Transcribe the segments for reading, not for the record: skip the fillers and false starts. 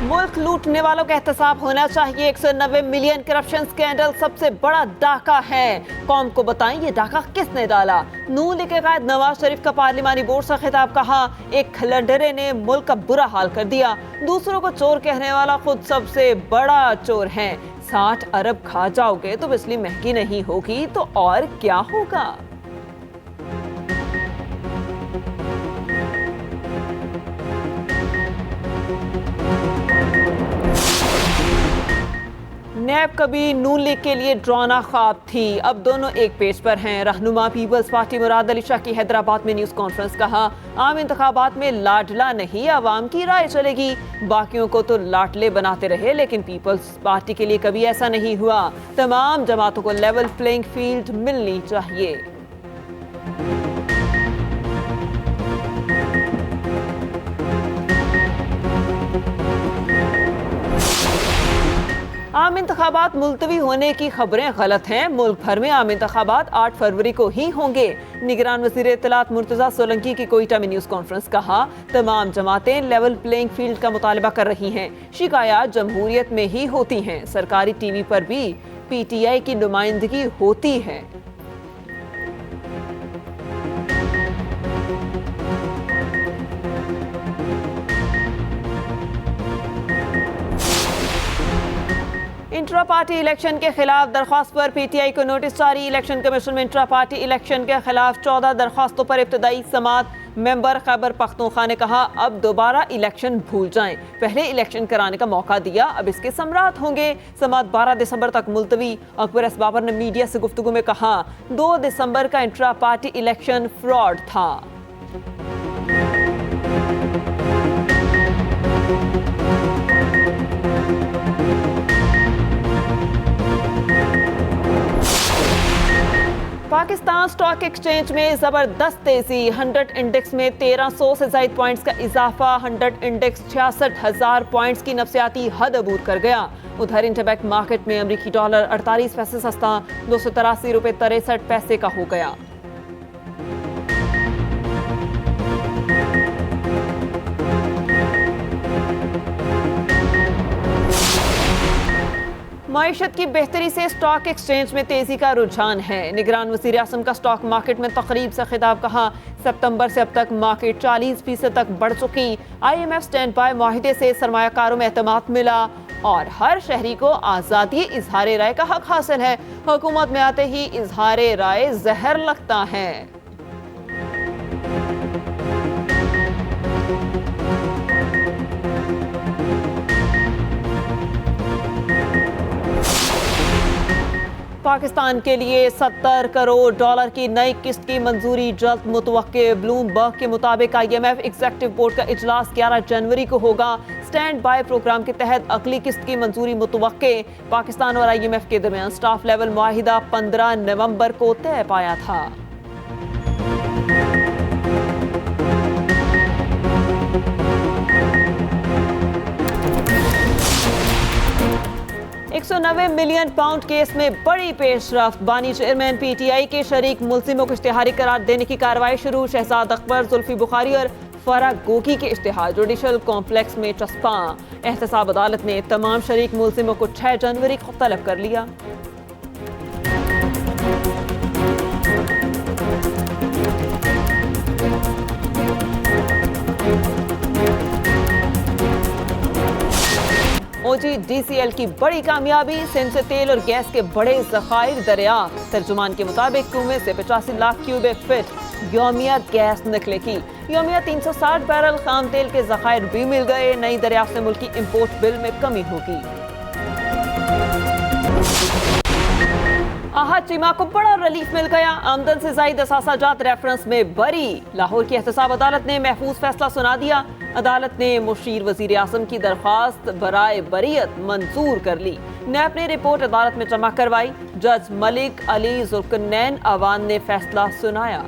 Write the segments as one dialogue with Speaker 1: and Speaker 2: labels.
Speaker 1: मुल्क लूटने वालों का एहतसाब होना चाहिए। 190 मिलियन करप्शन स्कैंडल सबसे बड़ा डाका है। कौम को बताएं ये डाका किसने डाला। नून लीग के कायद नवाज शरीफ का पार्लिमानी बोर्ड से खिताब। कहा एक खलंडरे ने मुल्क का बुरा हाल कर दिया। दूसरों को चोर कहने वाला खुद सबसे बड़ा चोर है। 60 अरब खा जाओगे तो बिजली महंगी नहीं होगी तो और क्या होगा। नैब कभी नून लीग के लिए ड्राना ख्वाब थी, अब दोनों एक पेज पर हैं। रहनुमा पीपल्स पार्टी मुराद अली शाह की हैदराबाद में न्यूज कॉन्फ्रेंस। कहा आम इंतखाबात में लाडला नहीं, आवाम की राय चलेगी। बाकियों को तो लाडले बनाते रहे लेकिन पीपल्स पार्टी के लिए कभी ऐसा नहीं हुआ। तमाम जमातों को लेवल प्लेइंग फील्ड मिलनी चाहिए। आम इंतखाबात मुलतवी होने की खबरें गलत हैं। मुल्क भर में आम इंतखाबात 8 फरवरी को ही होंगे। निगरान वज़ीर इत्तलात मुर्तज़ा सोलंकी की कोयटा में न्यूज़ कॉन्फ्रेंस। कहा तमाम जमातें लेवल प्लेइंग फील्ड का मुतालबा कर रही हैं। शिकायत जमहूरियत में ही होती हैं। सरकारी टीवी पर भी PTI की नुमाइंदगी होती है। इंट्रा पार्टी इलेक्शन के खिलाफ दरख्वास्त पर PTI को नोटिस जारी। इलेक्शन कमीशन में इंट्रा पार्टी इलेक्शन के खिलाफ 14 दरख्वास्तों पर इब्तदाई समात। मेंबर खैबर पख्तूनख्वा ने कहा अब दोबारा इलेक्शन भूल जाएं, पहले इलेक्शन कराने का मौका दिया, अब इसके समरात होंगे। समात 12 दिसंबर तक मुलतवी। अकबर एस बाबर ने मीडिया से गुफ्तगू में कहा 2 दिसंबर का इंट्रा पार्टी इलेक्शन फ्रॉड था। पाकिस्तान स्टॉक एक्सचेंज में जबरदस्त तेजी। 100 इंडेक्स में 1300 से ज्यादा पॉइंट्स का इजाफा। 100 इंडेक्स 66,000 पॉइंट्स की नफसियाती हद अबूर कर गया। उधर इंटरबैंक मार्केट में अमरीकी डॉलर 48 पैसे सस्ता 283 रुपए 63 पैसे का हो गया। मईशत की बेहतरी से स्टॉक एक्सचेंज में तेजी का रुझान है। निगरान वज़ीर आज़म का स्टॉक मार्केट में तकरीब से खिताब। कहा सितंबर से अब तक मार्केट 40% तक बढ़ चुकी। IMF स्टैंड बाय मुआहिदे से सरमायाकारों में एतमाद मिला और हर शहरी को आज़ादी इजहार राय का हक हासिल है। हुकूमत में आते ही इजहार राय जहर लगता है। पाकिस्तान के लिए 70 करोड़ डॉलर की नई किस्त की मंजूरी जल्द मुतवक्के। ब्लूमबर्ग के मुताबिक IMF एग्जीक्यूटिव बोर्ड का इजलास 11 जनवरी को होगा। स्टैंड बाय प्रोग्राम के तहत अगली किस्त की मंजूरी मुतवक्के। पाकिस्तान और IMF के दरमियान स्टाफ लेवल मुआहिदा 15 नवंबर को तय पाया था। 190 मिलियन पाउंड केस में बड़ी पेशरफ्त। बानी चेयरमैन PTI के शरीक मुल्जिमों को इश्तिहारी करार देने की कार्रवाई शुरू। शहजाद अकबर, जुल्फी बुखारी और फराह गोगी के इश्तिहार जुडिशल कॉम्प्लेक्स में चस्पा। एहतसाब अदालत ने तमाम शरीक मुल्जिमों को 6 जनवरी को तलब कर लिया। OGDCL की बड़ी कामयाबी। सिंध से तेल और गैस के बड़े ज़खायर दरिया। तर्जुमान के मुताबिक कुएं से 85 लाख क्यूबिक फीट यौमिया गैस निकलेगी। यौमिया 360 बैरल खाम तेल के ज़खायर भी मिल गए। नई दरियाफ्त से मुल्क की इम्पोर्ट बिल में कमी होगी। आहत चीमा को बड़ा रिलीफ मिल गया। आमदन से जायद असासाजात रेफरेंस में बरी। लाहौर की एहतसाब अदालत ने महफूज फैसला सुना दिया। अदालत ने मुशीर वजीर आज़म की दरख्वास्त बराए बरीयत मंजूर कर ली। नैब ने रिपोर्ट अदालत में जमा करवाई। जज मलिक अली जुल्करनैन अवान ने फैसला सुनाया।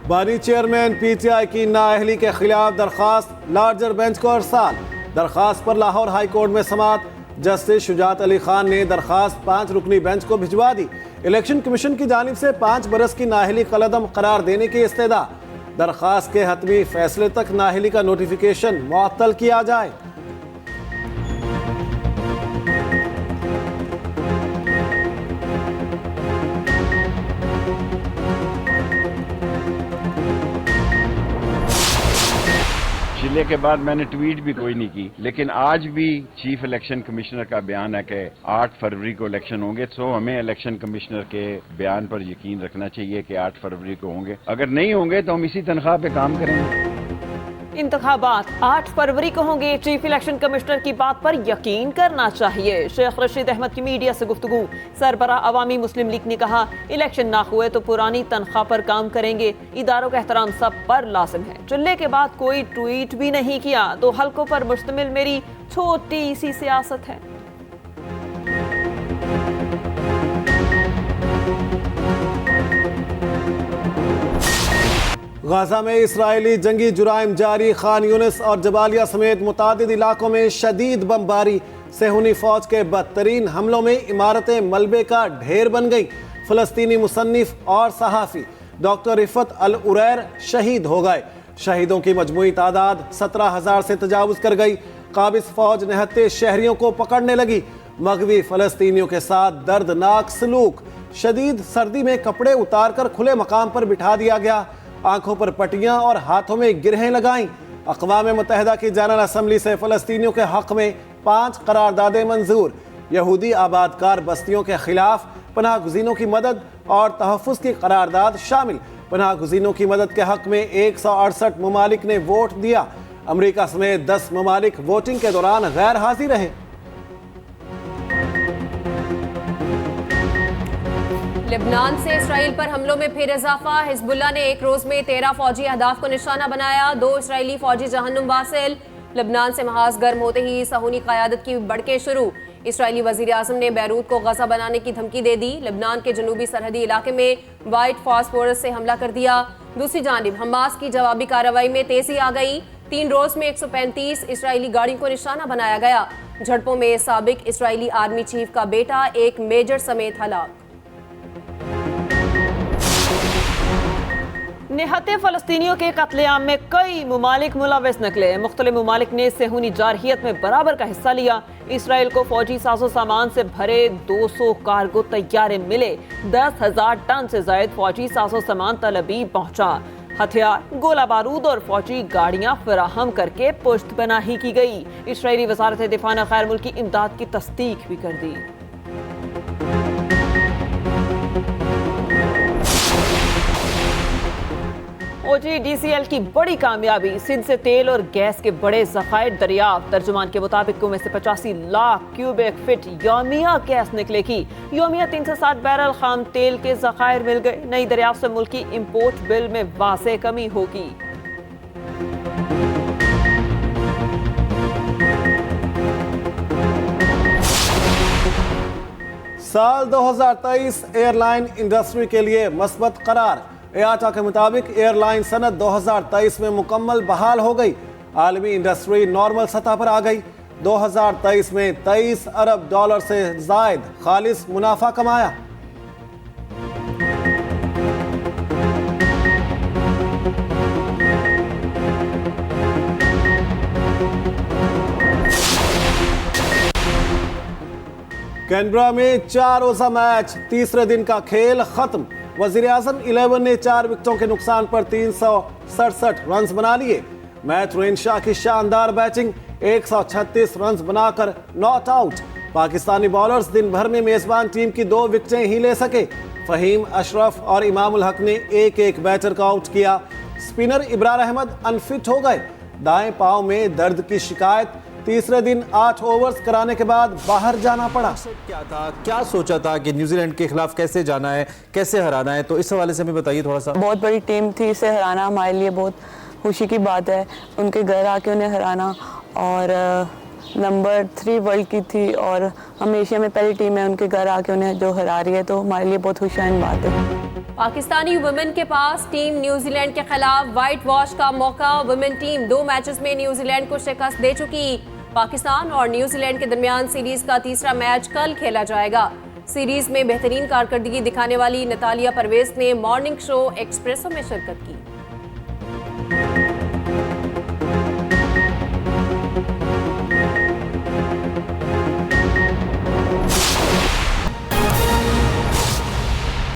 Speaker 2: बानी चेयरमैन PTI की नाअहली के खिलाफ दरखास्त लार्जर बेंच को अरसाल। दरखास्त पर लाहौर हाई कोर्ट में समात। जस्टिस शुजात अली खान ने दरखास्त 5 रुकनी बेंच को भिजवा दी। इलेक्शन कमीशन की जानिब से 5 बरस की नाअहली कलअदम करार देने की इस्तदा। दरख्वास्त के हतमी फैसले तक नाअहली का नोटिफिकेशन मुअत्तल किया जाए।
Speaker 3: जिले के बाद मैंने ट्वीट भी कोई नहीं की, लेकिन आज भी चीफ इलेक्शन कमिश्नर का बयान है कि 8 फरवरी को इलेक्शन होंगे। तो हमें इलेक्शन कमिश्नर के बयान पर यकीन रखना चाहिए कि 8 फरवरी को होंगे। अगर नहीं होंगे तो हम इसी तनख्वाह पे काम करेंगे।
Speaker 1: इंतखाबात 8 फरवरी को होंगे। चीफ इलेक्शन कमिश्नर की बात पर यकीन करना चाहिए। शेख रशीद अहमद की मीडिया से गुफ्तगू। सरबराह अवामी मुस्लिम लीग ने कहा, इलेक्शन ना हुए तो पुरानी तनख्वाह पर काम करेंगे। इदारों का एहतराम सब पर लाजिम है। चुनने के बाद कोई ट्वीट भी नहीं किया। 2 हल्कों पर मुश्तमिल मेरी छोटी सी सियासत है।
Speaker 2: गाजा में इसराइली जंगी जुराइम जारी। खान यूनिस और जबालिया समेत मुतादिद इलाकों में शदीद बमबारी। सेहूनी फौज के बदतरीन हमलों में इमारतें मलबे का ढेर बन गई। फलस्तीनी मुसन्निफ और सहाफ़ी डॉक्टर रिफत अल उरैर शहीद हो गए। शहीदों की मजमूई तादाद 17,000 से तजावुज कर गई। काबिज फौज निहत्ते शहरियों को पकड़ने लगी। मगवी फलस्तीनियों के साथ दर्दनाक सलूक। शदीद सर्दी में कपड़े उतार कर खुले मकाम पर बिठा दिया गया। आंखों पर पट्टियां और हाथों में गिरहें लगाईं। अक़वाम मुत्तहिदा की जनरल असम्बली से फलस्तीनियों के हक में 5 करारदादें मंजूर। यहूदी आबादकार बस्तियों के खिलाफ पनाह गुज़ीनों की मदद और तहफ़्फ़ुज़ की करारदाद शामिल। पनाह गुज़ीनों की मदद के हक में 168 ममालिक ने वोट दिया। अमरीका समेत 10 ममालिक वोटिंग के दौरान गैर हाजिर रहे।
Speaker 4: लेबनान से इसराइल पर हमलों में फिर इजाफा। हिजबुल्लाह ने एक रोज में 13 फौजी अहदाफ को निशाना बनाया। 2 इसराइली फौजी जहन्नुम वासिल। लेबनान से महाज गर्म होते ही सहूनी क़यादत की बड़के शुरू। इसराइली वज़ीर आज़म ने बैरूत को गज़ा बनाने की धमकी दे दी। लेबनान के जनूबी सरहदी इलाके में वाइट फास्फोरस से हमला कर दिया। दूसरी जानिब हमास की जवाबी कार्रवाई में तेजी आ गई। 3 रोज में 135 इसराइली गाड़ियों को निशाना बनाया गया। झड़पों में साबिक इसराइली आर्मी चीफ का बेटा एक मेजर समेत हलाक।
Speaker 1: निहत्ते फलस्तीनियों के कत्लेआम में कई मुमालिक मुलविस निकले। मुख्तलिफ मुमालिक ने सेहूनी जारहियत में बराबर का हिस्सा लिया। इसराइल को फौजी साजो सामान से भरे 200 कार्गो तैयारे मिले। 10,000 टन से जायद फौजी साजो सामान तलबी पहुंचा। हथियार, गोला बारूद और फौजी गाड़ियां फराहम करके पुश्त पनाही की गई। इसराइली वजारत दिफा ने गैर मुल्की इमदाद की तस्दीक भी कर दी। OGDCL की बड़ी कामयाबी। सिंध से तेल और गैस के बड़े ज़खायर दरियाफ्त। तर्जुमान के मुताबिक में से 85 लाख क्यूबिक फीट यौमिया गैस निकलेगी। यौमिया 360 बैरल खाम तेल के ज़खायर मिल गए। नई दरियाफ्त से मुल्की इंपोर्ट बिल में वाज़ेह कमी होगी।
Speaker 2: साल 2023 एयरलाइन इंडस्ट्री के लिए मस्बत करार। एआटा के मुताबिक एयरलाइन सनत 2023 में मुकम्मल बहाल हो गई। आलमी इंडस्ट्री नॉर्मल सतह पर आ गई। 2023 में $23 अरब से जायद खालिस मुनाफा कमाया। कैनबरा में 4 रोजा मैच, तीसरे दिन का खेल खत्म। वजीर आजम 11 ने 4 विकेटों के नुकसान पर 367 रन बना लिए। मैच रोइन शाह की शानदार बैटिंग, 136 रन बनाकर नॉट आउट। पाकिस्तानी बॉलर्स दिन भर में मेजबान टीम की 2 विकेटें ही ले सके। फहीम अशरफ और इमामुल हक ने एक बैटर को आउट किया। स्पिनर इब्रार अहमद अनफिट हो गए। दाएं पांव में दर्द की शिकायत। तीसरे दिन 8 ओवर्स कराने के बाद बाहर जाना पड़ा।
Speaker 5: क्या सोचा था कि न्यूजीलैंड के खिलाफ कैसे जाना है, कैसे हराना है, तो इस हवाले से हमें बताइए थोड़ा सा।
Speaker 6: बहुत बड़ी टीम थी, इसे हराना हमारे लिए बहुत खुशी की बात है। उनके घर आके उन्हें हराना, और नंबर 3 वर्ल्ड की थी और हम एशिया में पहली टीम है, उनके घर आके उन्हें जो हरा रही है, तो हमारे लिए बहुत खुशहाल बात है।
Speaker 4: पाकिस्तानी वुमेन के पास टीम न्यूजीलैंड के खिलाफ व्हाइट वॉश का मौका। वुमेन टीम 2 मैचेस में न्यूजीलैंड को शिकस्त दे चुकी। पाकिस्तान और न्यूजीलैंड के दरमियान सीरीज का तीसरा मैच कल खेला जाएगा। सीरीज में बेहतरीन कारकर्दगी दिखाने वाली नतालिया परवेज ने मॉर्निंग शो एक्सप्रेसो में शिरकत की।